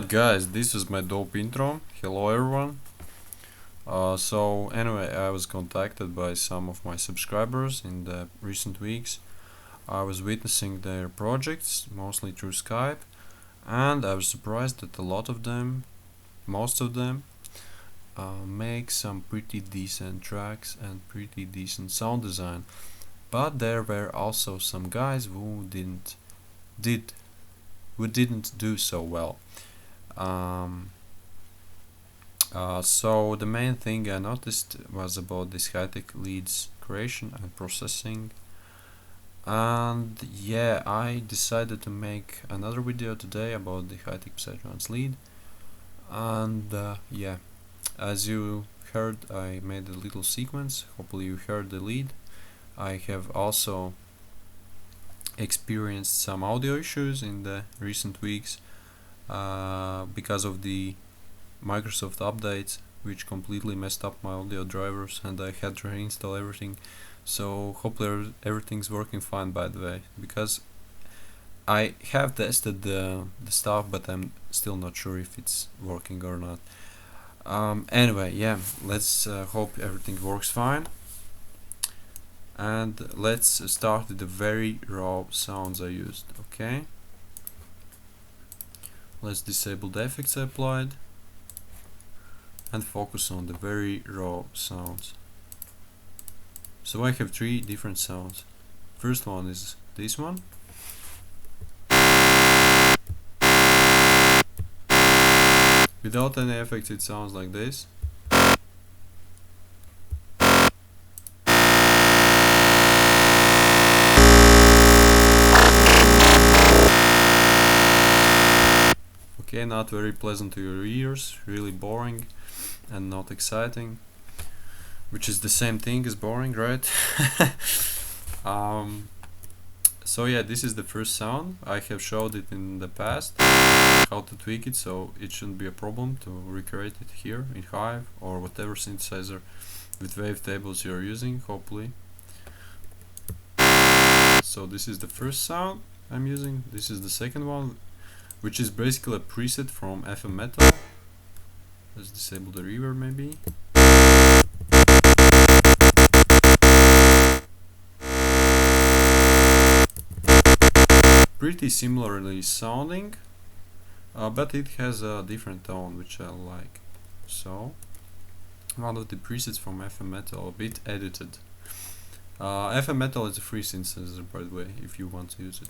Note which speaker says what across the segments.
Speaker 1: Alright guys, this is my dope intro. Hello everyone. So anyway, I was contacted by some of my subscribers in the recent weeks. I was witnessing their projects, mostly through Skype, and I was surprised that a lot of them, most of them, make some pretty decent tracks and pretty decent sound design. But there were also some guys who didn't do so well. So the main thing I noticed was about this Hi-Tech leads creation and processing, and yeah, I decided to make another video today about the Hi-Tech PSY-LION lead. And yeah, as you heard, I made a little sequence. Hopefully you heard the lead. I have also experienced some audio issues in the recent weeks because of the Microsoft updates, which completely messed up my audio drivers, and I had to reinstall everything. So hopefully everything's working fine, by the way, because I have tested the stuff, but I'm still not sure if it's working or not. Anyway, yeah, let's hope everything works fine. And let's start with the very raw sounds I used. Okay, let's disable the effects I applied and focus on the very raw sounds. So I have three different sounds. First one is this one. Without any effects it sounds like this. Okay, not very pleasant to your ears, really boring and not exciting, which is the same thing as boring, right? So yeah, this is the first sound. I have showed it in the past, how to tweak it, so it shouldn't be a problem to recreate it here in Hive or whatever synthesizer with wavetables you're using, hopefully. So this is the first sound I'm using. This is the second one, which is basically a preset from FM Metal. Let's disable the reverb maybe. Pretty similarly sounding, but it has a different tone, which I like. So, one of the presets from FM Metal, a bit edited. FM Metal is a free synthesizer, by the way, if you want to use it.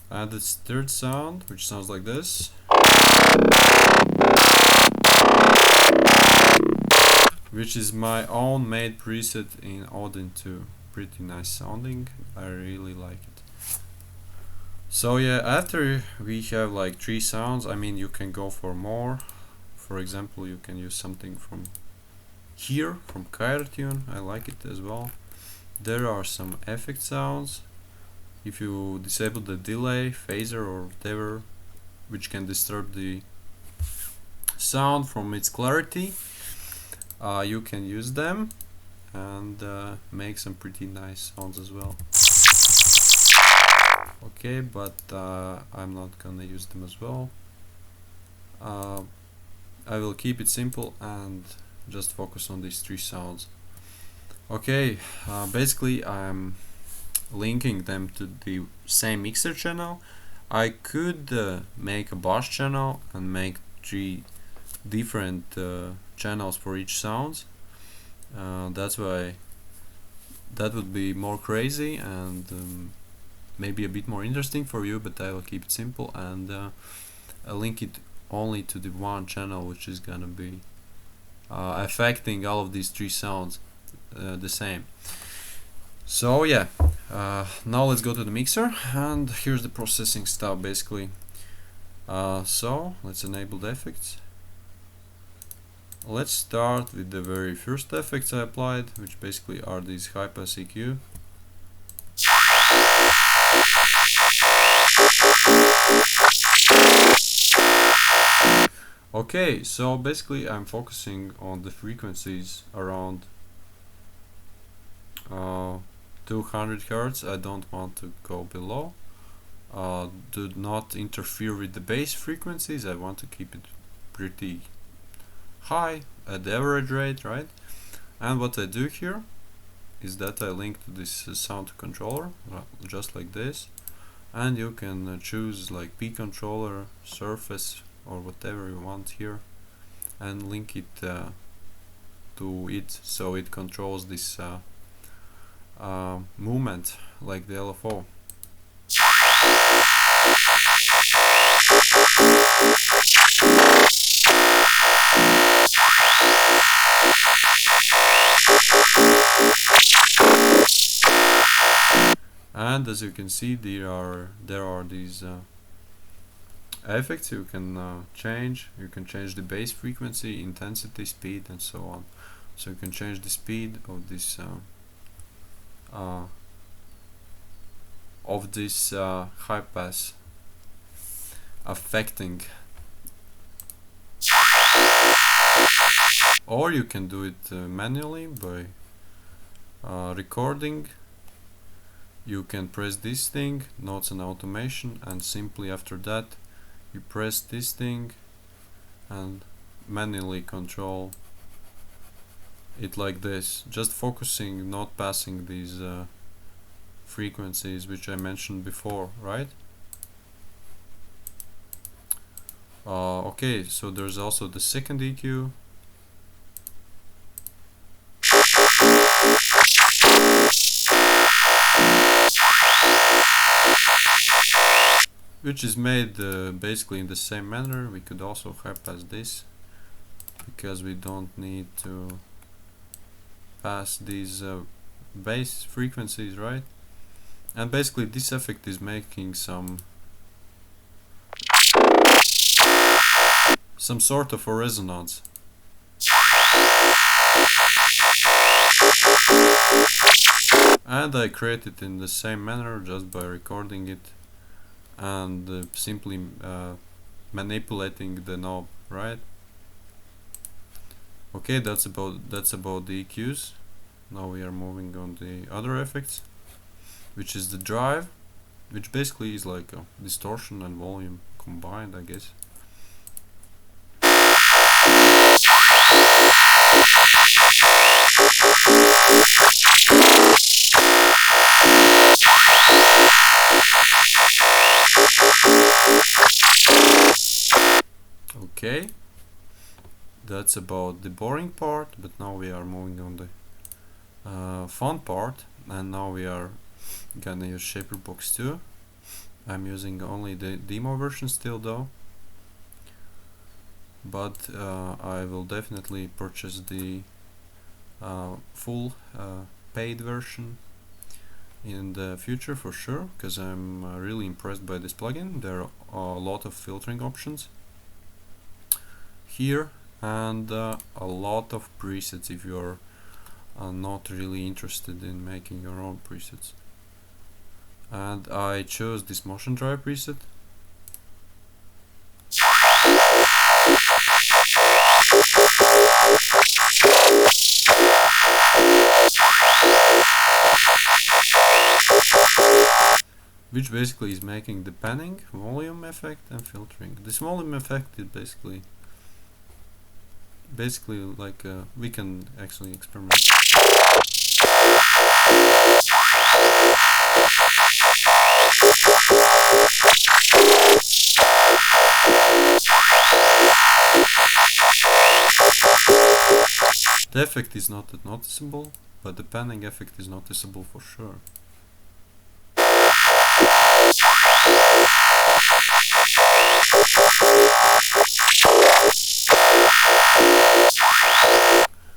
Speaker 1: And this third sound, which sounds like this, which is my own made preset in Odin 2. Pretty nice sounding, I really like it. So yeah, after we have like three sounds, I mean, you can go for more. For example, you can use something from here, from Hi-Tune. I like it as well. There are some effect sounds. If you disable the delay, phaser or whatever, which can disturb the sound from its clarity, you can use them and make some pretty nice sounds as well. Okay, but I'm not gonna use them as well. I will keep it simple and just focus on these three sounds. Okay, basically I'm linking them to the same mixer channel. I could make a bus channel and make three different channels for each sound. That's why that would be more crazy and maybe a bit more interesting for you, but I will keep it simple and I'll link it only to the one channel, which is gonna be affecting all of these three sounds the same. So yeah, now let's go to the mixer, and here's the processing stuff basically. So let's enable the effects. Let's start with the very first effects I applied, which basically are these high pass EQ. Okay, so basically I'm focusing on the frequencies around 200 Hz. I don't want to go below. do not interfere with the bass frequencies. I want to keep it pretty high at the average rate, right? And what I do here is that I link to this sound controller, just like this, and you can choose like P controller, surface, or whatever you want here, and link it to it, so it controls this movement like the LFO. And as you can see, there are these effects you can change. You can change the bass frequency, intensity, speed, and so on. So you can change the speed of this high pass affecting, or you can do it manually by recording. You can press this thing, notes and automation, and simply after that you press this thing and manually control it like this, just focusing, not passing these frequencies which I mentioned before, right? Okay, so there's also the second EQ. Which is made basically in the same manner. We could also high pass this, because we don't need to pass these bass frequencies, right? And basically this effect is making some sort of a resonance. And I create it in the same manner just by recording it and simply manipulating the knob, right? Okay, that's about the EQs. Now we are moving on the other effects, which is the drive, which basically is like a distortion and volume combined, I guess. Okay, that's about the boring part, but now we are moving on the fun part, and now we are gonna use ShaperBox 2. I'm using only the demo version still though, but I will definitely purchase the full paid version in the future for sure, because I'm really impressed by this plugin. There are a lot of filtering options here, and a lot of presets if you're not really interested in making your own presets. And I chose this motion drive preset. Which basically is making the panning, volume effect, and filtering. This volume effect is basically like we can actually experiment. The effect is not that noticeable, but the panning effect is noticeable for sure.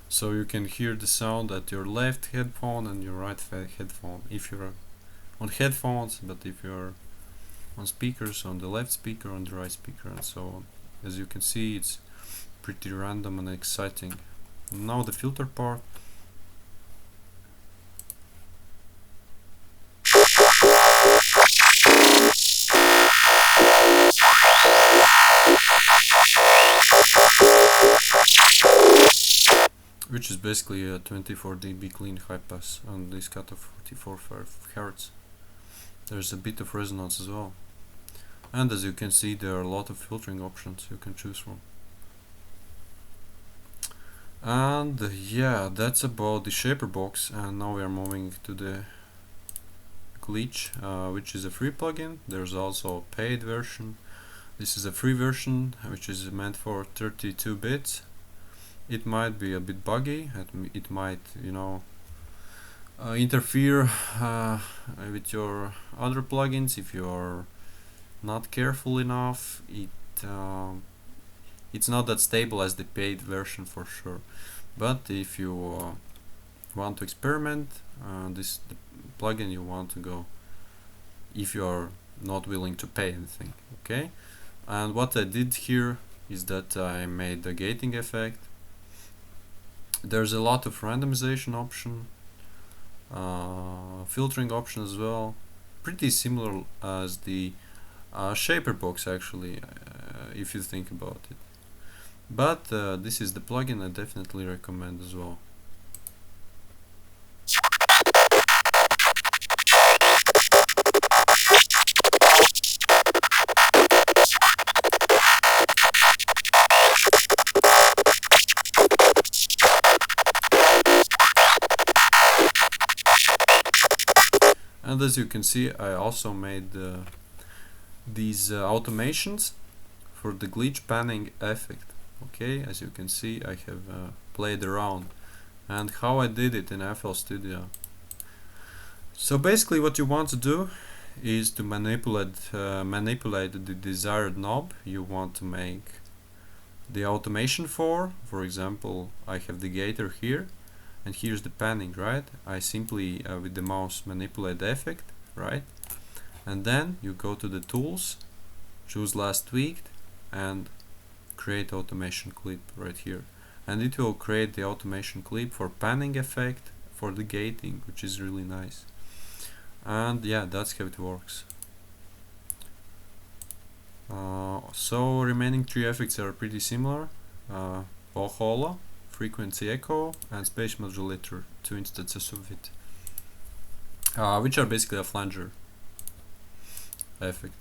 Speaker 1: So you can hear the sound at your left headphone and your right headphone if you're on headphones, but if you're on speakers, on the left speaker, on the right speaker, and so on. As you can see, it's pretty random and exciting. Now the filter part. Which is basically a 24 dB clean high pass on this cut of 44 Hz. There's a bit of resonance as well. And as you can see, there are a lot of filtering options you can choose from. And yeah, that's about the ShaperBox, and now we are moving to the Glitch, which is a free plugin. There's also a paid version. This is a free version, which is meant for 32 bits. It might be a bit buggy, it might, you know, interfere with your other plugins if you're not careful enough. It's not that stable as the paid version for sure, but if you want to experiment, this is the plugin you want to go if you are not willing to pay anything. Okay, and what I did here is that I made the gating effect. There's a lot of randomization option, filtering option as well, pretty similar as the ShaperBox actually, if you think about it. But this is the plugin I definitely recommend as well. And as you can see, I also made these automations for the glitch panning effect. Okay, as you can see, I have played around, and how I did it in FL Studio. So basically what you want to do is to manipulate the desired knob you want to make the automation for. For example, I have the gator here, and here's the panning, right? I simply with the mouse manipulate the effect, right? And then you go to the tools, choose last tweaked, and create automation clip right here, and it will create the automation clip for panning effect for the gating, which is really nice. And yeah, that's how it works. So remaining three effects are pretty similar: Valhalla, frequency echo, and space modulator, two instances of it, which are basically a flanger effect.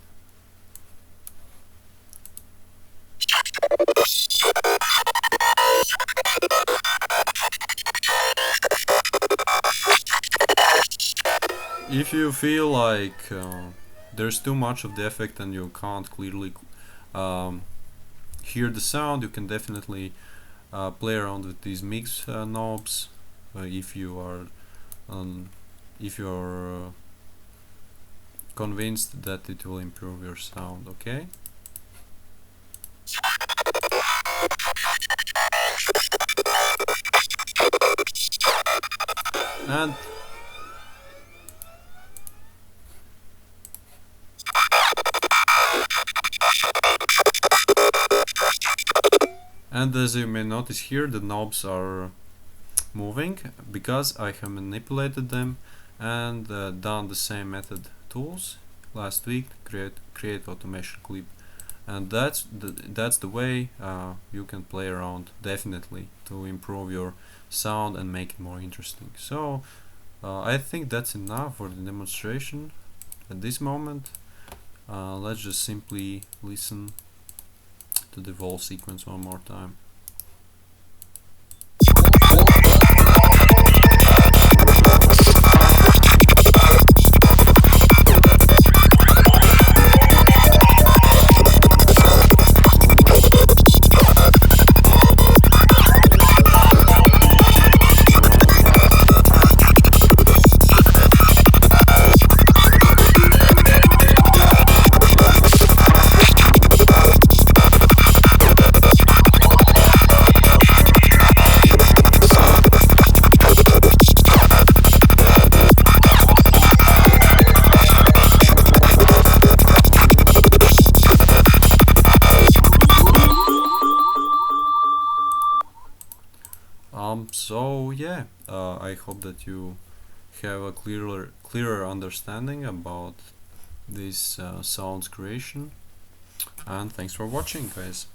Speaker 1: If you feel like there's too much of the effect and you can't clearly hear the sound, you can definitely play around with these mix knobs if you are convinced that it will improve your sound. Okay. And as you may notice here, the knobs are moving because I have manipulated them and done the same method tools last week, create automation clip, and that's the way you can play around definitely to improve your sound and make it more interesting. So I think that's enough for the demonstration at this moment. Let's just simply listen to the whole sequence one more time. So yeah, I hope that you have a clearer understanding about this sounds creation, and thanks for watching, guys.